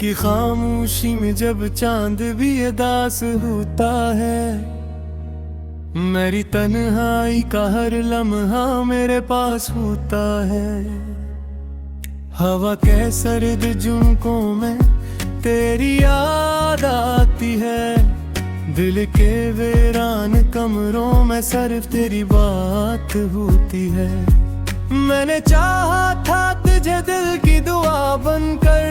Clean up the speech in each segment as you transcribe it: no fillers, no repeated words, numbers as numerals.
की खामोशी में जब चांद भी उदास होता है, मेरी तन्हाई का हर लम्हा मेरे पास होता है। हवा के सर्द झोंकों में तेरी याद आती है, दिल के वीरान कमरों में सिर्फ तेरी बात होती है। मैंने चाहा था तुझे दिल की दुआ बनकर,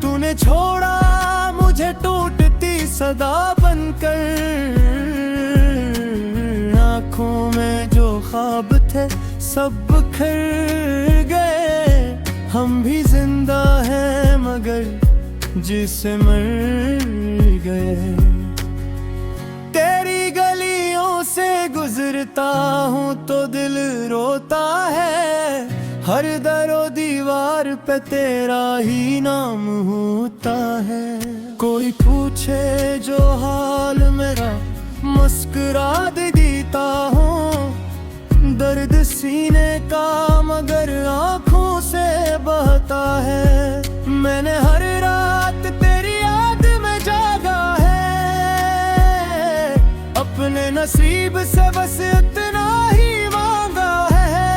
तूने छोड़ा मुझे टूटती सदा बनकर। आँखों में जो ख्वाब थे सब बिखर गए, हम भी जिंदा हैं मगर जिससे मर गए। तेरी गलियों से गुजरता हूँ तो दिल रोता है, हर दरो दीवार पे तेरा ही नाम होता है। कोई पूछे जो हाल मेरा मुस्कुरा देता हूँ, दर्द सीने का मगर आँखों से बहता है। मैंने हर रात तेरी याद में जागा है, अपने नसीब से बस इतना ही मांगा है।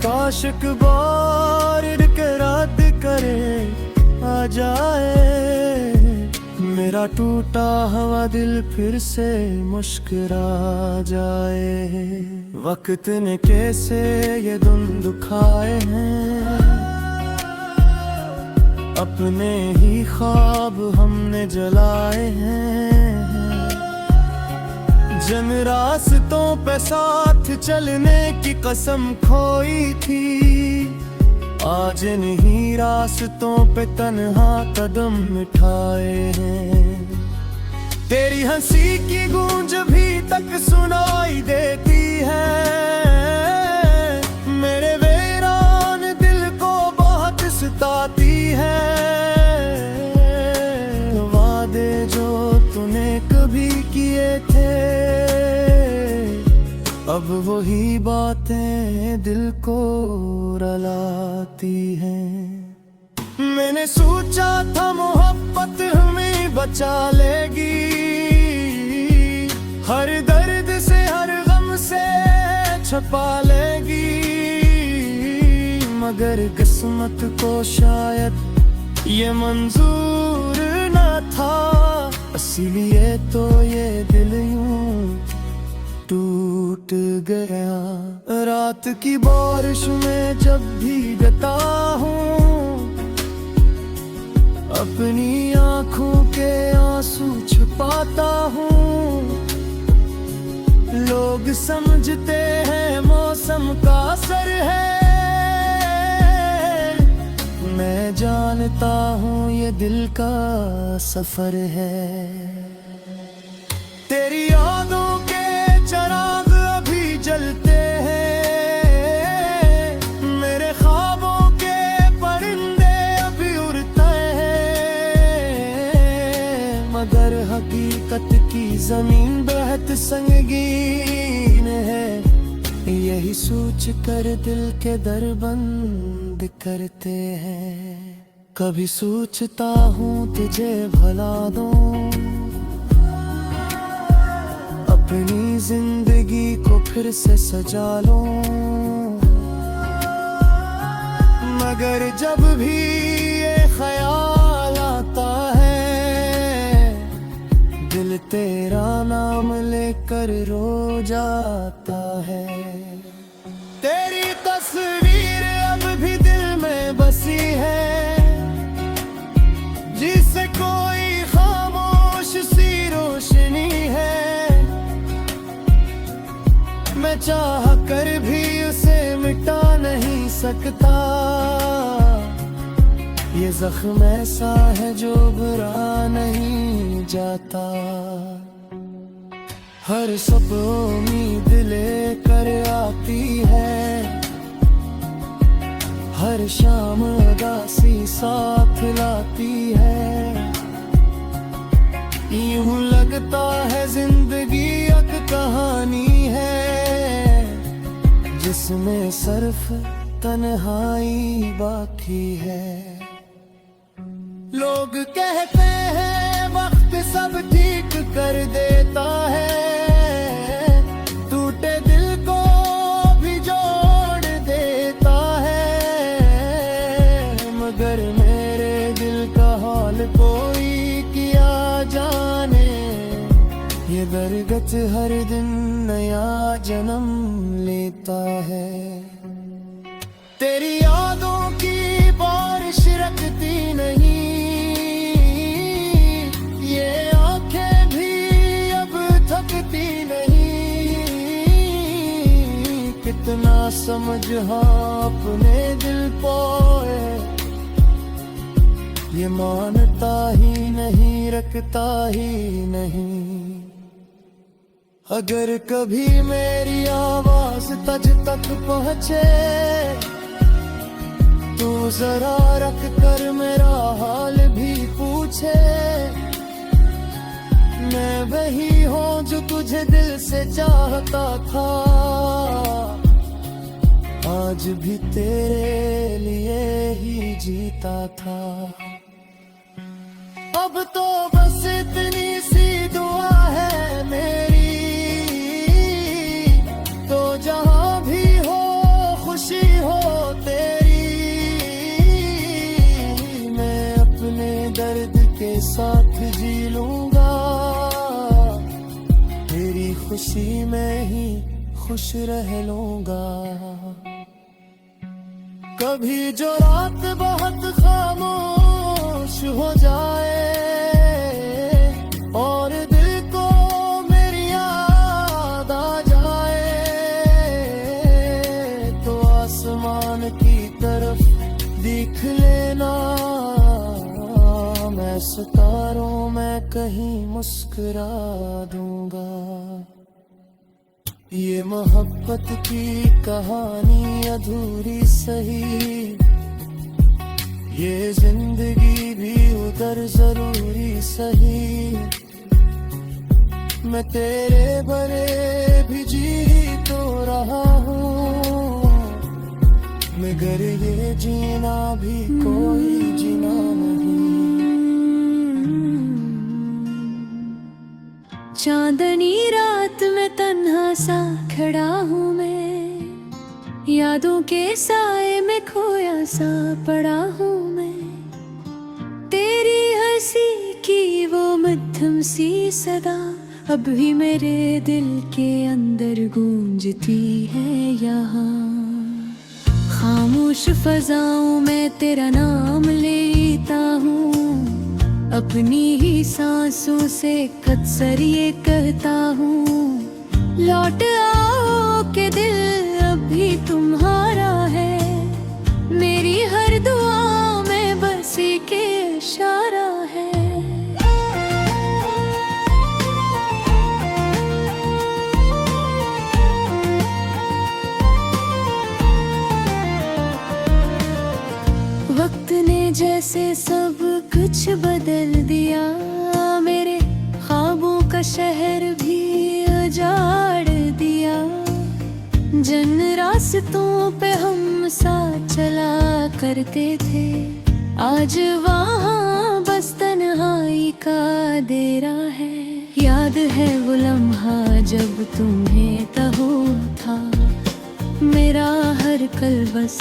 काश एक बार इकरार करे आ जाए, मेरा टूटा हुआ दिल फिर से मुस्कुरा जाए। वक्त ने कैसे ये दुन दुखाए हैं, अपने ही ख्वाब हमने जलाए हैं। जिन रास्तों पे साथ चलने की कसम खोई थी, आज इन्हीं रास्तों पे तन्हा कदम मिठाए हैं। तेरी हंसी की गूंज भी तक सुनाई देती है, मेरे वीरान दिल को बहुत सताती है। वादे जो तूने कभी किए थे, अब वही बातें दिल को रुलाती हैं। मैंने सोचा था मोहब्बत हमें बचा लेगी, हर दर्द से हर गम से छुपा लेगी। मगर किस्मत को शायद ये मंजूर न था, इसीलिए तो ये दिल यूं टूट गया। रात की बारिश में जब भीगता हूँ, अपनी आँखों के आंसू छुपाता हूँ। लोग समझते हैं मौसम का असर है, मैं जानता हूँ ये दिल का सफर है। तेरी यादों के चिराग अभी जलते हैं, मेरे ख्वाबों के परिंदे अभी उड़ते हैं। मगर हकीकत की जमीन बेहद संगीन है, यही सोच कर दिल के दर बंद करते हैं। कभी सोचता हूँ तुझे भुला दूं, अपनी जिंदगी को फिर से सजा लो। मगर जब भी ये ख्याल आता है, दिल तेरा नाम लेकर रो जाता है। तेरी तस्वीर अब भी दिल में बसी है, जिसे कोई खामोश सी रोशनी है। मैं चाह कर भी उसे मिटा नहीं सकता, ये जख्म ऐसा है जो बुरा नहीं जाता। हर सुबह उम्मीद लेकर आती है, हर शाम उदासी साथ लाती है। यूं लगता है जिंदगी एक कहानी है, जिसमें सिर्फ तन्हाई बाकी है। लोग कहते हैं वक्त सब ठीक कर देता है, टूटे दिल को भी जोड़ देता है, मगर मेरे दिल का हाल कोई किया जाने। ये दरगत हर दिन नया जन्म लेता है। तेरी यादों की बारिश रखती नहीं, ये आंखें भी अब थकती नहीं। कितना समझ हाँ अपने दिल को ये मानता ही नहीं, रखता ही नहीं। अगर कभी मेरी आवाज तुझ तक पहुंचे, तू जरा रख कर मेरा हाल भी पूछे। मैं वही हूँ जो तुझे दिल से चाहता था, आज भी तेरे लिए ही जीता था। अब तो बस इतनी सी दुआ है मेरी, तो जहाँ भी हो खुशी हो तेरी। मैं अपने दर्द के साथ जी लूंगा, तेरी खुशी में ही खुश रह लूंगा। कभी जो रात बहुत खामोश हो जाए और दिल को मेरी याद आ जाए, तो आसमान की तरफ देख लेना। मैं सितारों में कहीं मुस्कुरा दूंगा। ये मोहब्बत की कहानी अधूरी सही, ये जिंदगी भी उधर जरूरी सही। मैं तेरे भरे भी जी तो रहा हूँ, मगर ये जीना भी कोई जीना नहीं। चांदनी रात में तन्हा सा खड़ा हूँ मैं, यादों के साए में खोया सा पड़ा हूँ मैं। तेरी हंसी की वो मध्यम सी सदा अब भी मेरे दिल के अंदर गूंजती है यहाँ। खामोश फजाओं में तेरा नाम लेता हूँ, अपनी ही सांसों से कत्सर ये कहता हूँ। लौट आओ के दिल अब भी तुम्हारा है, मेरी हर दुआ में बस एक इशारा है। वक्त ने जैसे सब कुछ बदल दिया, मेरे ख्वाबों का शहर भी उजाड़ दिया। जिन रास्तों पे हम साथ चला करते थे, आज वहाँ बस तन्हाई का डेरा है। याद है वो लम्हा जब तुम्हें तहो था, मेरा हर कल बस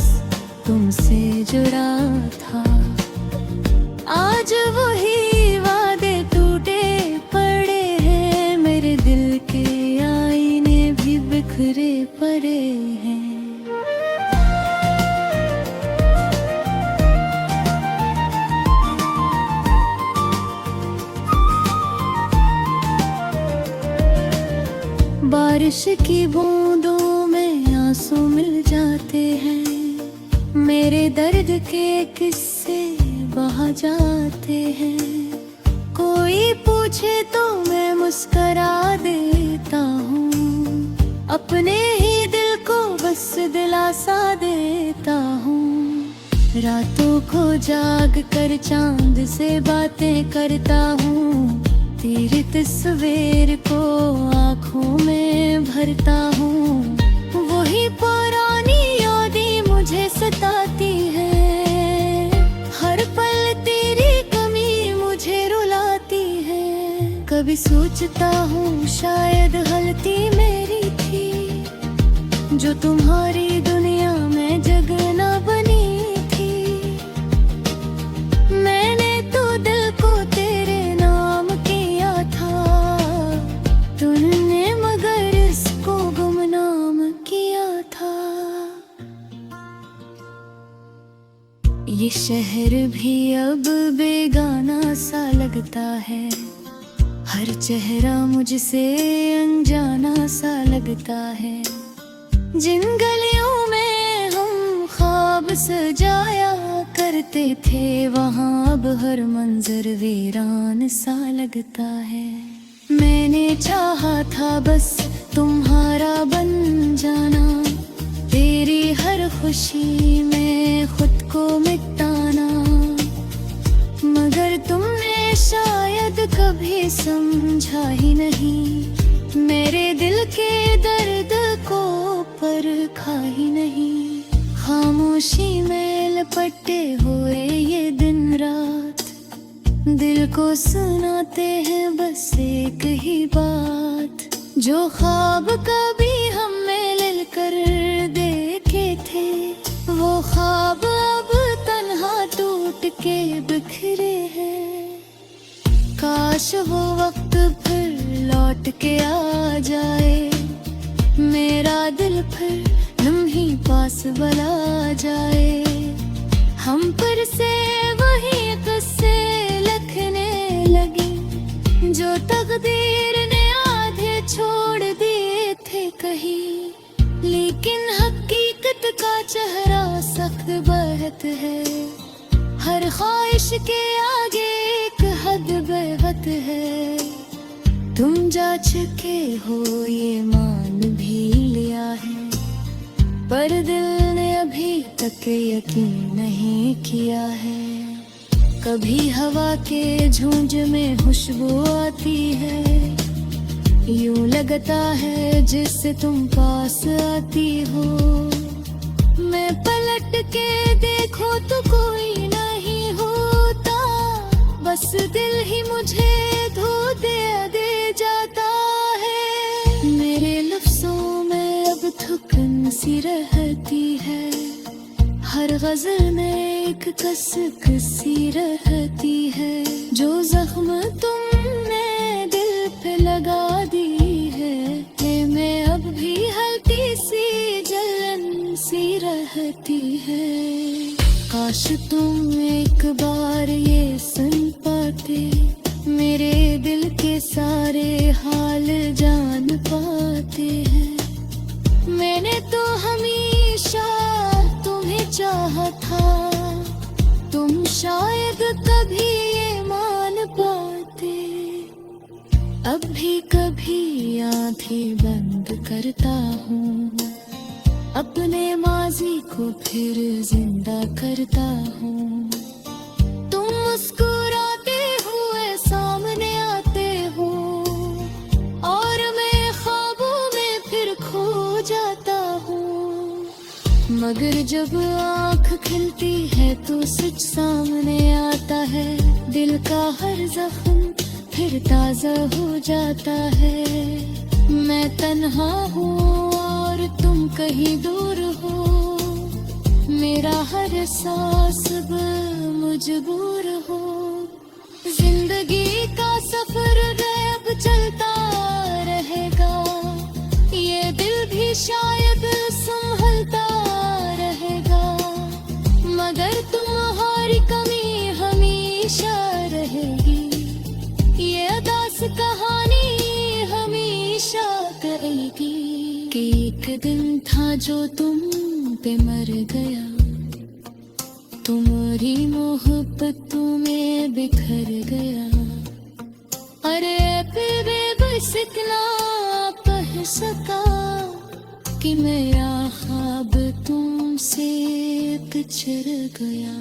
तुमसे जुड़ा था। आज वही वादे टूटे पड़े हैं, मेरे दिल के आईने भी बिखरे पड़े हैं। बारिश की बूंदों में आंसू मिल जाते हैं, मेरे दर्द के किस्से बहा जाते हैं। कोई पूछे तो मैं मुस्करा देता हूँ, अपने ही दिल को बस दिलासा देता हूँ। रातों को जाग कर चांद से बातें करता हूँ, तेरी तस्वीर को आँखों में भरता हूँ। वही पुरानी यादें मुझे सताती है। हर पल तेरी कमी मुझे रुलाती है। कभी सोचता हूँ शायद गलती मेरी थी, जो तुम्हारी दुनिया में जगह न बनी थी। मैंने तो दिल को तेरे नाम किया था, तूने मगर इसको गुमनाम किया था। ये शहर भी अब बेगाना सा लगता है, हर चेहरा मुझसे अनजाना सा लगता है। जिन गलियों में हम ख्वाब सजाया करते थे, वहाँ अब हर मंजर वीरान सा लगता है। मैंने चाहा था बस तुम्हारा बन जाना, तेरी हर खुशी में खुद को मिटाना, मगर तुमने शायद कभी समझा ही नहीं मेरे दिल के दर्द को परखा ही नहीं। खामोशी में लपटे हुए ये दिन रात दिल को सुनाते हैं बस एक ही बात, जो ख्वाब कभी हम मिल कर देखे थे, वो ख्वाब अब तन्हा टूट के बिखरे हैं। काश वो वक्त फिर लौट के आ जाए, मेरा दिल फिर लम्ही पास बला जाए। हम पर से वही किस्से लिखने लगे, जो तकदीर ने आधे छोड़ दिए थे कहीं। लेकिन हकीकत का चेहरा सख्त बहत है, हर ख्वाहिश के आगे एक हद बेहद है। तुम जा चुके हो ये मान भी लिया है, पर दिल ने अभी तक यकीन नहीं किया है। कभी हवा के झुंझ में खुशबू आती है, यूं लगता है जिससे तुम पास आती हो। मैं पलट के देखो तो कोई नहीं होता, बस दिल ही मुझे धो दे जाता है। मेरे लफ्जों में अब थकन सी रहती है, हर गज़ल में एक कसक सी रहती है। जो जख्म तुमने दिल पे लगा दी है, मैं अब भी हल्की सी जलन सी रहती है। काश तुम एक बार ये सुन पाते, मेरे दिल के सारे हाल जान पाते हैं। मैंने तो हमेशा तुम्हें चाहा था, तुम शायद कभी ये मान पाते। अब भी कभी आंखें बंद करता हूँ, अपने माजी को फिर जिंदा करता हूँ। तुम मुस्कुराते हुए सामने आते हो, और मैं ख्वाबों में फिर खो जाता हूँ। मगर जब आँख खिलती है तो सच सामने आता है, दिल का हर जख्म फिर ताजा हो जाता है। मैं तन्हा हूँ और तुम कहीं दूर हो, मेरा हर सांस मजबूर हो। जिंदगी का सफर अब चलता रहेगा, ये दिल भी शायद संभलता रहेगा, मगर तुम्हारी कमी हमेशा रहेगी। ये अदास कहानी हमेशा करेगी कि एक दिन था जो तुम पे मर गया, तुम्हारी मोहब्बतों में बिखर गया। अरे बस इतना कह सका कि मेरा ख्वाब तुमसे बिछड़ गया।